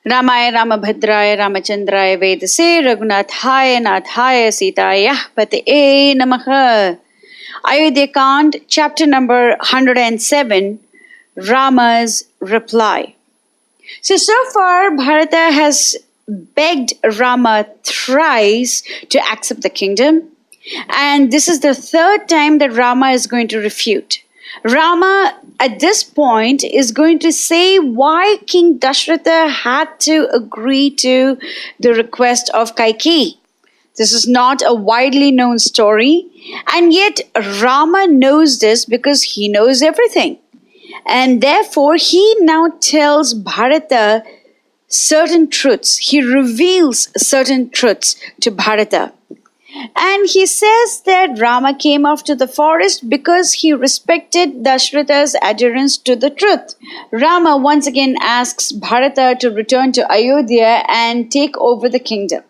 Ramaya Ramabhadraya Ramachandraya Vedase Raghunathaya Nathaya Sitaya Pateye Namaha. Ayodhya Ch, chapter number 107, Rama's reply. So far, Bharata has begged Rama thrice to accept the kingdom, and this is the third time that Rama is going to refute. Rama, at this point, is going to say why King Dasaratha had to agree to the request of Kaikeyi. This is not a widely known story, and yet Rama knows this because he knows everything. And therefore, he now tells Bharata certain truths. He reveals certain truths to Bharata. And he says that Rama came off to the forest because he respected Dasaratha's adherence to the truth. Rama once again asks Bharata to return to Ayodhya and take over the kingdom.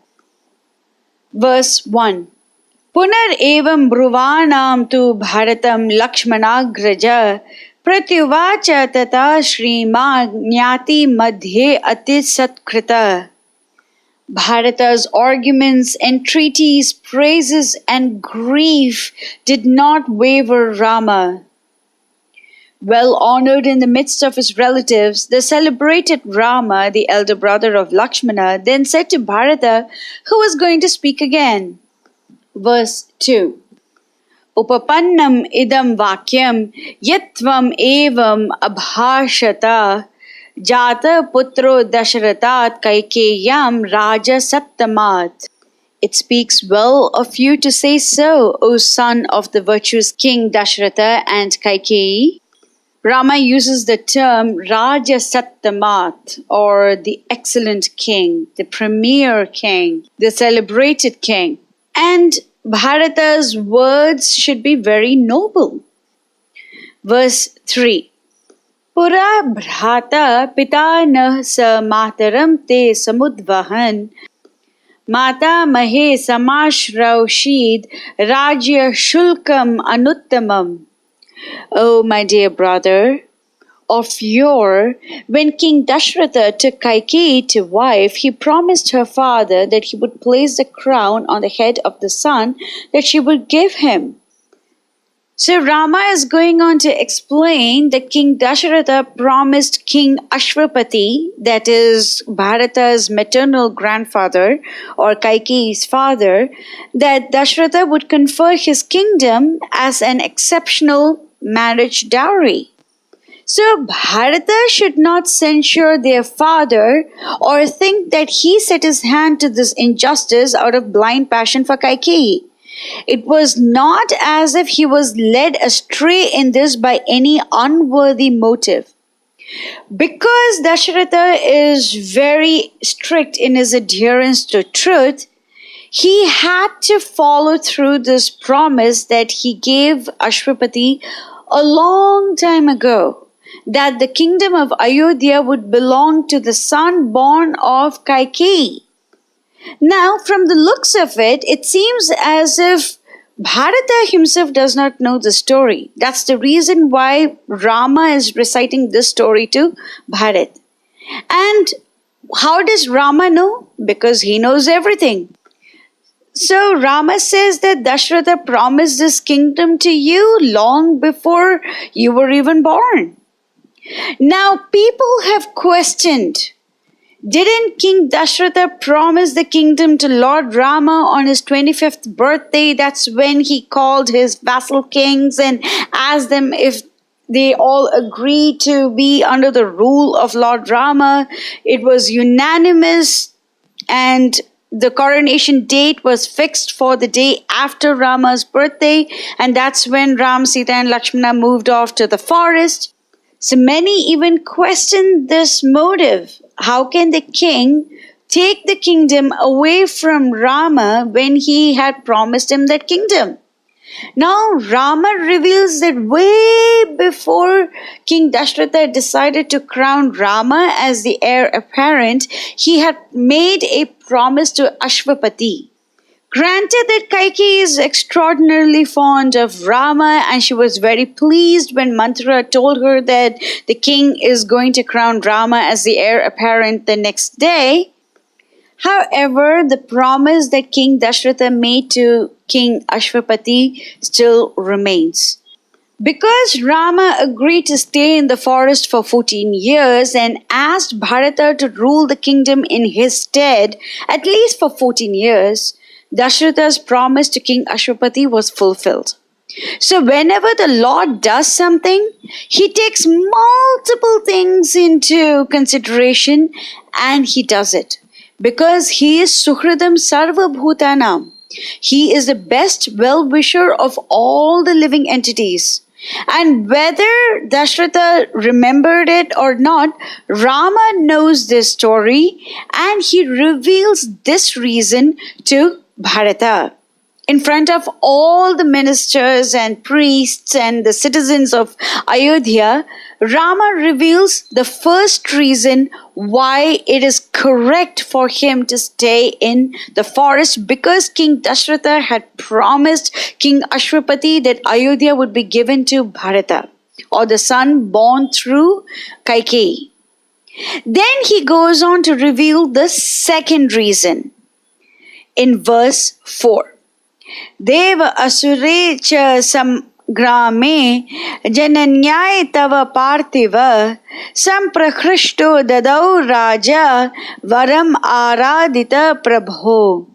Verse 1. Punar evam bruvanam tu Bharatam Lakshmanagraja pratyuvacha tata Shrima Jnati madhye ati satkrita. Bharata's arguments, entreaties, praises, and grief did not waver Rama. Well honored in the midst of his relatives, the celebrated Rama, the elder brother of Lakshmana, then said to Bharata, who was going to speak again. Verse 2. Upapannam idam vakyam yatvam evam abhashata Jata putro Dasaratat Kaikeyam Raja Saptamat. It speaks well of you to say so, O son of the virtuous King Dasaratha and Kaikeyi. Rama uses the term Raja Saptamat, or the excellent king, the premier king, the celebrated king. And Bharata's words should be very noble. Verse 3. Pura Bharata pita nah sa mataram te samudvahan mata mahe samashraushid rajya shulkam anuttamam. O my dear brother, of yore, when King Dasaratha took Kaikeyi to wife, he promised her father that he would place the crown on the head of the son that she would give him. So Rama is going on to explain that King Dasaratha promised King Ashvapathi, that is Bharata's maternal grandfather or Kaikeyi's father, that Dasaratha would confer his kingdom as an exceptional marriage dowry. So Bharata should not censure their father or think that he set his hand to this injustice out of blind passion for Kaikeyi. It was not as if he was led astray in this by any unworthy motive. Because Dasaratha is very strict in his adherence to truth, he had to follow through this promise that he gave Ashvapathi a long time ago, that the kingdom of Ayodhya would belong to the son born of Kaikeyi. Now, from the looks of it, it seems as if Bharata himself does not know the story. That's the reason why Rama is reciting this story to Bharat. And how does Rama know? Because he knows everything. So Rama says that Dasaratha promised this kingdom to you long before you were even born. Now, people have questioned, didn't King Dasaratha promise the kingdom to Lord Rama on his 25th birthday? That's when he called his vassal kings and asked them if they all agreed to be under the rule of Lord Rama. It was unanimous, and the coronation date was fixed for the day after Rama's birthday, and that's when Ram, Sita and Lakshmana moved off to the forest. So many even question this motive. How can the king take the kingdom away from Rama when he had promised him that kingdom? Now Rama reveals that way before King Dasaratha decided to crown Rama as the heir apparent, he had made a promise to Ashvapathi. Granted that Kaikeyi is extraordinarily fond of Rama and she was very pleased when Manthara told her that the king is going to crown Rama as the heir apparent the next day. However, the promise that King Dasaratha made to King Ashvapathi still remains. Because Rama agreed to stay in the forest for 14 years and asked Bharatha to rule the kingdom in his stead, at least for 14 years, Dasaratha's promise to King Ashvapathi was fulfilled. So whenever the Lord does something, he takes multiple things into consideration and he does it. Because he is Suhridam Sarva Bhutanam. He is the best well-wisher of all the living entities. And whether Dasaratha remembered it or not, Rama knows this story and he reveals this reason to Bharatha. In front of all the ministers and priests and the citizens of Ayodhya, Rama reveals the first reason why it is correct for him to stay in the forest, because King Dasaratha had promised King Ashvapathi that Ayodhya would be given to Bharatha, or the son born through Kaikeyi. Then he goes on to reveal the second reason in verse 4. देव असुरे च संग्रामे जनन्याय तव पार्थिव संप्रहृष्टो ददौ राजा वरम आराधित प्रभो.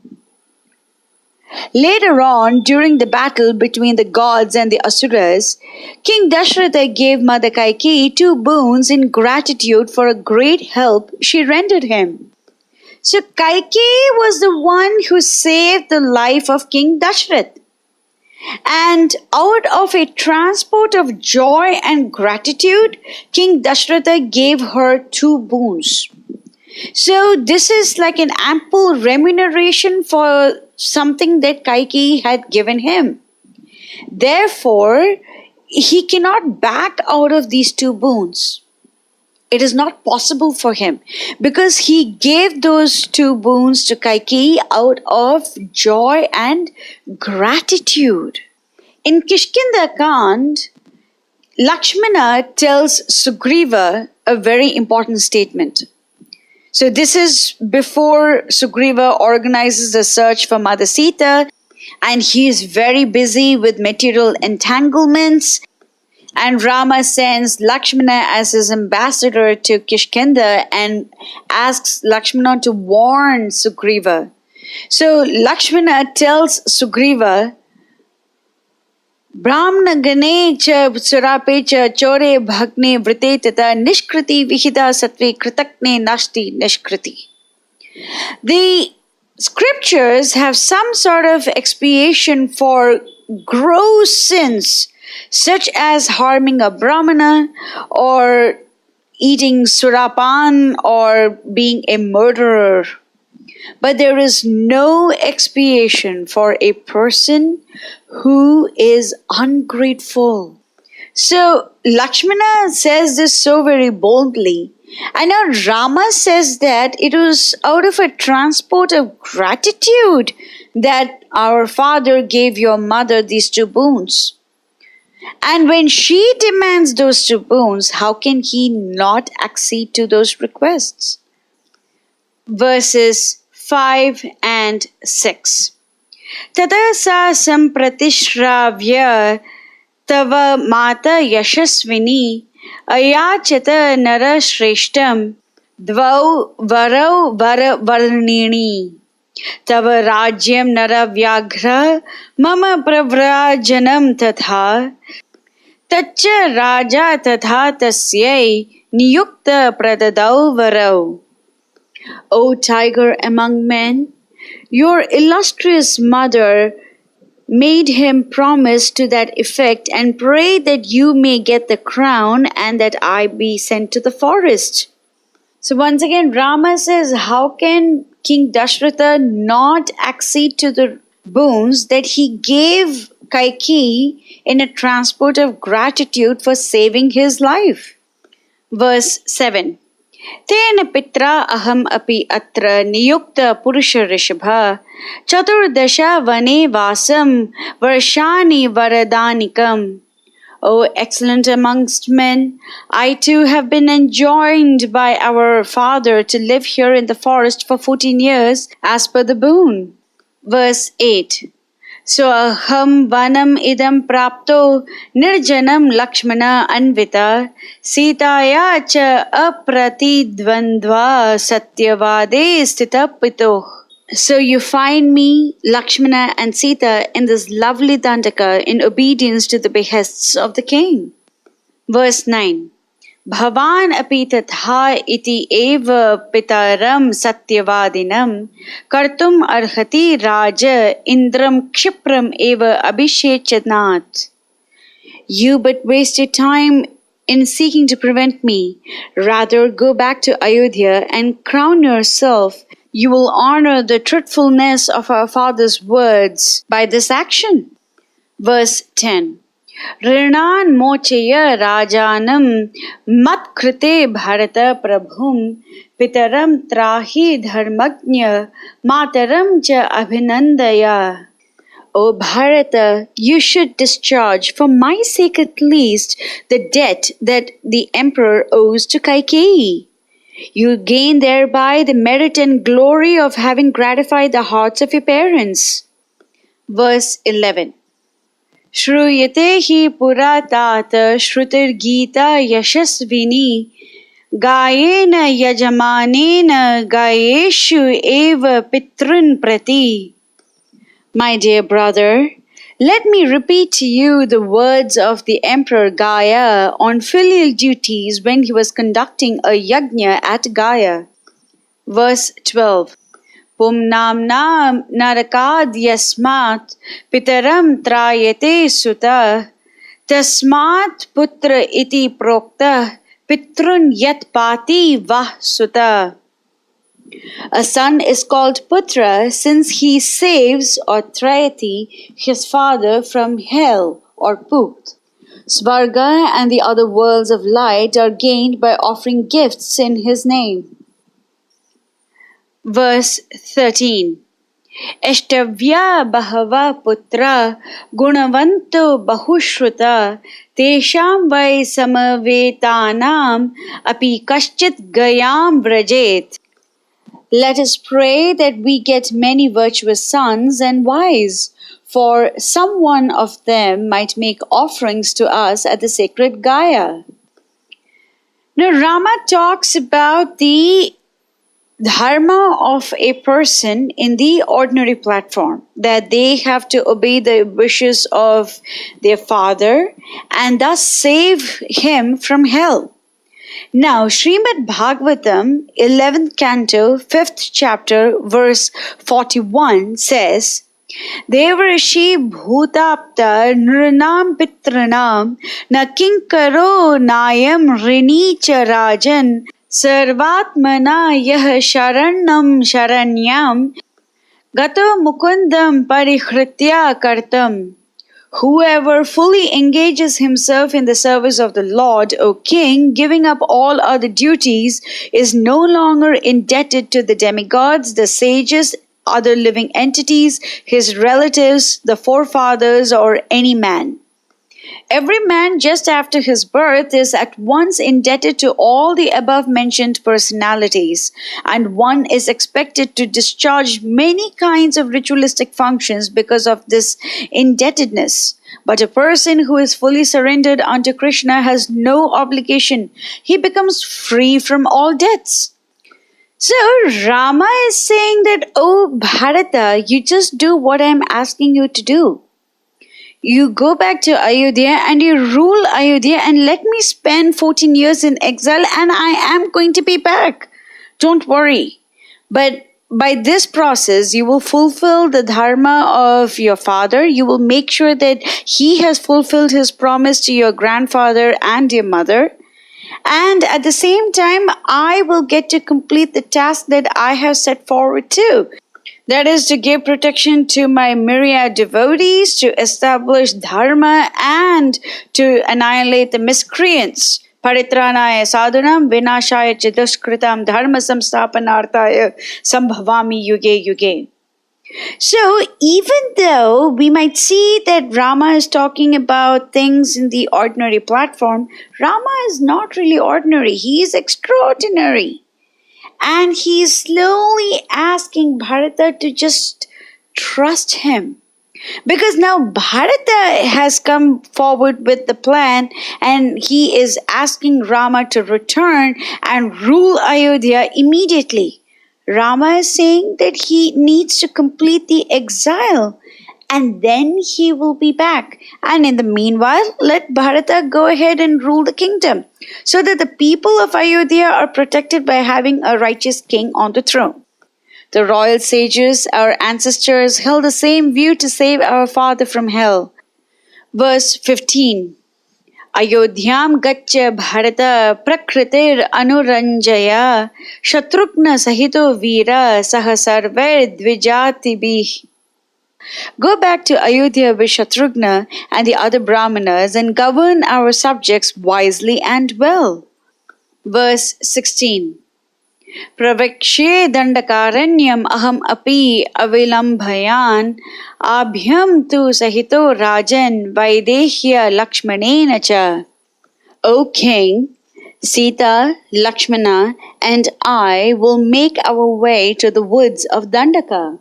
Later on, during the battle between the gods and the asuras, King Dasaratha gave Mother Kaikeyi 2 boons in gratitude for a great help she rendered him. So Kaikeyi was the one who saved the life of King Dasaratha. And out of a transport of joy and gratitude, King Dasaratha gave her 2 boons. So this is like an ample remuneration for something that Kaikeyi had given him. Therefore, he cannot back out of these 2 boons. It is not possible for him because he gave those 2 boons to Kaikeyi out of joy and gratitude. In Kishkinda Kand, Lakshmana tells Sugriva a very important statement. So this is before Sugriva organizes the search for Mother Sita, and he is very busy with material entanglements. And Rama sends Lakshmana as his ambassador to Kishkinda and asks Lakshmana to warn Sugriva. So Lakshmana tells Sugriva, Brahmana gane cha surape cha chore bhagne vrite tata nishkriti vihida satve kritakne nashti nishkriti. The scriptures have some sort of expiation for gross sins, such as harming a Brahmana or eating surapan or being a murderer. But there is no expiation for a person who is ungrateful. So Lakshmana says this so very boldly. And now Rama says that it was out of a transport of gratitude that our father gave your mother these 2 boons. And when she demands those 2 boons, how can he not accede to those requests? Verses 5 and 6. Tada sa sampratishravya tava mata yashasvini ayachata nara shreshtam dvau varau varvarnini tava rajyam nara vyaghra mama pravrajanam tatha taccha raja tatha tasyai niyukta pradadau varau. O tiger among men, your illustrious mother made him promise to that effect and pray that you may get the crown and that I be sent to the forest. So once again, Rama says, how can King Dasaratha not accede to the boons that he gave Kaikeyi in a transport of gratitude for saving his life? Verse 7. Tena pitra aham api atra niyukta purusha rishabha chaturdasha vane vasam varshani varadanikam. O excellent amongst men, I too have been enjoined by our father to live here in the forest for 14 years as per the boon. Verse 8. So aham vanam idam prapto nirjanam Lakshmana anvita Sitaya Ch apratidvandva satyavade stita pitoh. So you find me, Lakshmana and Sita in this lovely Dandaka in obedience to the behests of the king. Verse 9. Bhavan api tatha iti eva pitaram satyavadinam kartum arhati raja indram kshipram eva abhishechanat. You but wasted time in seeking to prevent me. Rather go back to Ayodhya and crown yourself. You will honor the truthfulness of our father's words by this action. Verse 10. Rinan mochaya rajanam matkrite bharata prabhum pitaram trahi dharmagnya mataram cha abhinandaya. O Bharata, you should discharge, for my sake at least, the debt that the emperor owes to Kaikeyi. You gain thereby the merit and glory of having gratified the hearts of your parents. Verse 11. Shruyate hi puratata shrutir gita yashasvini gayena yajamanena gayeshu eva pitrun prati. My dear brother, let me repeat to you the words of the Emperor Gaya on filial duties when he was conducting a yajna at Gaya. Verse 12. Pumnamna narakad yasmat pitaram trayate sutta tasmat putra iti prokta pitrun yat pati vah sutta. A son is called Putra since he saves or Trayati his father from hell or Put. Svarga and the other worlds of light are gained by offering gifts in his name. Verse 13. Eshtavya bahava putra gunavanto bahushruta tesham vai samavetanam api kaschit gayam vrajet. Let us pray that we get many virtuous sons and wives, for some one of them might make offerings to us at the sacred Gaya. Now Rama talks about the dharma of a person in the ordinary platform, that they have to obey the wishes of their father and thus save him from hell. Now, Srimad Bhagavatam, 11th canto, 5th chapter, verse 41 says, Devarishi bhutapta nrinam pitranam na kiṅkaro nayam rini cha rajan sarvatmana yah sharanam sharanyam gato mukundam parihritya kartam. Whoever fully engages himself in the service of the Lord, O King, giving up all other duties, is no longer indebted to the demigods, the sages, other living entities, his relatives, the forefathers, or any man. Every man just after his birth is at once indebted to all the above-mentioned personalities, and one is expected to discharge many kinds of ritualistic functions because of this indebtedness. But a person who is fully surrendered unto Krishna has no obligation. He becomes free from all debts. So Rama is saying that, oh Bharata, you just do what I am asking you to do. You go back to Ayodhya and you rule Ayodhya and let me spend 14 years in exile and I am going to be back. Don't worry. But by this process, you will fulfill the dharma of your father. You will make sure that he has fulfilled his promise to your grandfather and your mother. And at the same time, I will get to complete the task that I have set forward too. That is to give protection to my myriad devotees, to establish dharma, and to annihilate the miscreants, Paritranaya sadhunam vinashaya ch dushkritam dharma samsthapanarthaya sambhavami yuge yuge. So, even though we might see that Rama is talking about things in the ordinary platform, Rama is not really ordinary. He is extraordinary. And he is slowly asking Bharata to just trust him. Because now Bharata has come forward with the plan and he is asking Rama to return and rule Ayodhya immediately. Rama is saying that he needs to complete the exile and then he will be back. And in the meanwhile, let Bharata go ahead and rule the kingdom so that the people of Ayodhya are protected by having a righteous king on the throne. The royal sages, our ancestors, held the same view to save our father from hell. Verse 15. Ayodhyam gaccha bharata prakritir anuranjaya shatrugna sahito veera saha sarvair dvijatibhi. Go back to Ayodhya with Shatrugna and the other Brahmanas and govern our subjects wisely and well. Verse 16. Pravakshe dandakaranyam aham api avilambhayan abhyam tu sahito rajan vaidehya lakshmanena cha. O king, Sita, Lakshmana and I will make our way to the woods of Dandaka.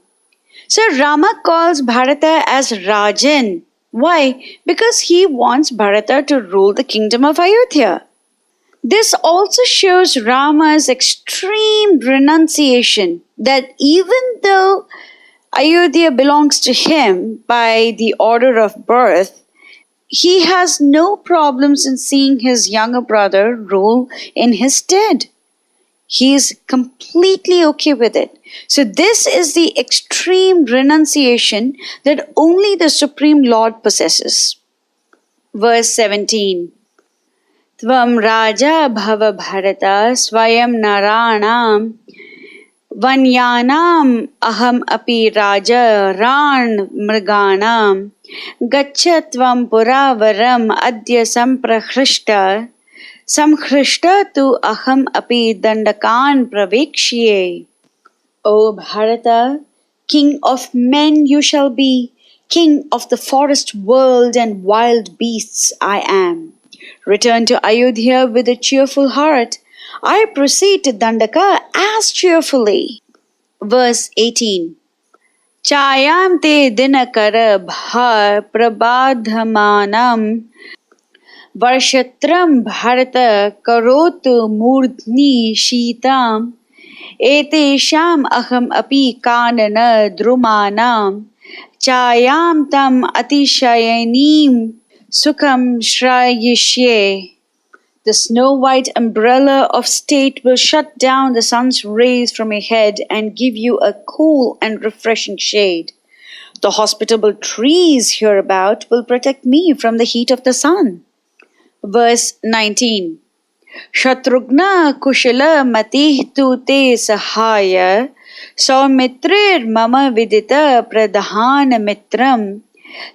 So Rama calls Bharata as Rajan. Why? Because he wants Bharata to rule the kingdom of Ayodhya. This also shows Rama's extreme renunciation that even though Ayodhya belongs to him by the order of birth, he has no problems in seeing his younger brother rule in his stead. He is completely okay with it. So this is the extreme renunciation that only the Supreme Lord possesses. Verse 17. Tvam Raja Bhava Bharata Swayam Naranam Vanyanam Aham Api Raja Ran Mriganam Gaccha Tvam Puravaram Adya Samprahrishta Samhrishta Tu Aham Api Dandakan Pravekshye. O Bharata, king of men you shall be, king of the forest world and wild beasts I am. Return to Ayodhya with a cheerful heart. I proceed to Dandaka as cheerfully. Verse 18. Chayam te dinakara bha prabadhamanam varshatram bharata karotu murdhni shitam etesham aham api kanana drumanam chayam tam atishayanim Sukham Shrayishye. The snow-white umbrella of state will shut down the sun's rays from your head and give you a cool and refreshing shade. The hospitable trees hereabout will protect me from the heat of the sun. Verse 19. Shatrugna kushala matih tu te sahaya saumitrir mama vidita pradhana mitram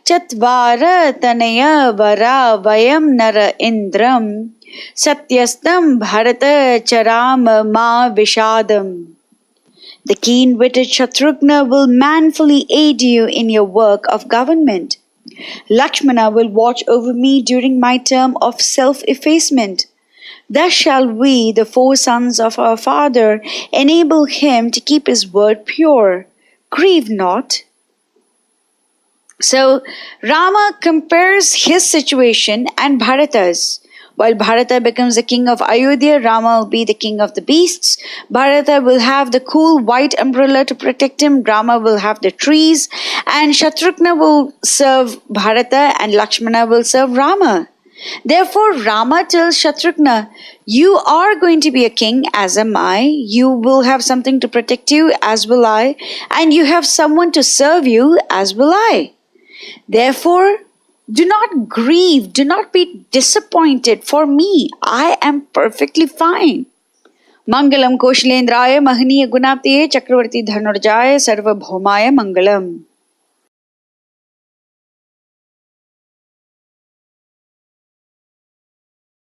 Chatvara tanaya vara vayam nara indram satyastam bharata charam ma vishadam. The keen-witted Shatrugna will manfully aid you in your work of government. Lakshmana will watch over me during my term of self-effacement. Thus shall we, the four sons of our father, enable him to keep his word pure. Grieve not. So, Rama compares his situation and Bharata's. While Bharata becomes the king of Ayodhya, Rama will be the king of the beasts. Bharata will have the cool white umbrella to protect him. Rama will have the trees. And Shatrugna will serve Bharata and Lakshmana will serve Rama. Therefore, Rama tells Shatrugna, you are going to be a king, as am I. You will have something to protect you, as will I. And you have someone to serve you, as will I. Therefore, do not grieve, do not be disappointed. For me, I am perfectly fine. Mangalam Koshalendraya Mahaniya Gunaptiye Chakravarti Dhanurjaya Sarvabhaumaya Mangalam.